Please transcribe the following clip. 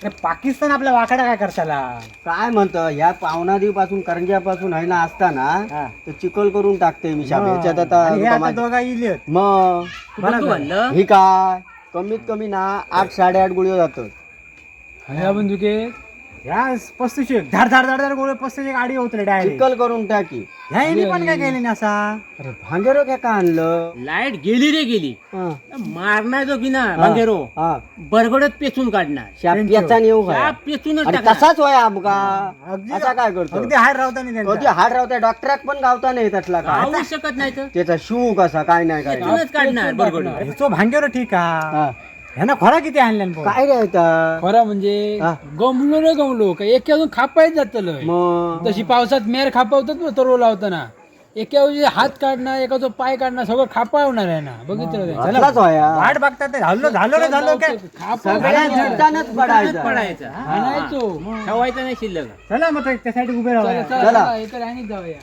पाकिस्तान आपल्या वाकडा काय करताला काय म्हणतं ह्या पावणादी पासून करंज्यापासून आहे ना असताना तर चिखल करून टाकते मी शाब ह्याच्यात आता दोघा इले मग बरोबर ही काय कमीत कमी ना 8-8.5 गुळी जातात बंदुके ह्या 35 धाड धाड धाड धाड गोळे 35 गाडी होतले डायरेक्ट चिखल करून टाकी ह्या यांनी पण काय केले ना असा अरे भांगेरो काय का आणलं लाईट गेली रे गेली हा. मारणार जो की ना भांगेरो हा बरगडत पेचून काढणार शाप याचा नेऊ त्या काय पेचूनच आणि टाकणार. तसाच होय आमका अगदी असा काय करतो अगदी हाड राहता नाही कधी हाड राहता डॉक्टराक पण गावता नाही त्यातला काय राहू शकत नाही तर त्याचा शू कसा काय नाही काय पेचूनच काढणार बरगड ह्याचो भांगेरो ठीक हा हा. ह्यानं खरा किती आणल्या काय रे आता खरा म्हणजे हा. गमलो ना गमलो काय एका अजून खापायच जातलं मग तशी पावसात मेर खापावतात ना तो लावताना एका हात काढणार एकाचा पाय काढणार सगळं खापावणार आहे ना बघितलं का? असलाच होया वाट बघतात ते झालो झालो रे झालो काय सगळ्या झटकानच पडायचा पडायचा आणायचो ठेवायचं नाही शिल्लक चला मग त्यासाठी उभे राहा चला, चला, चला, इकडे आणि जाऊया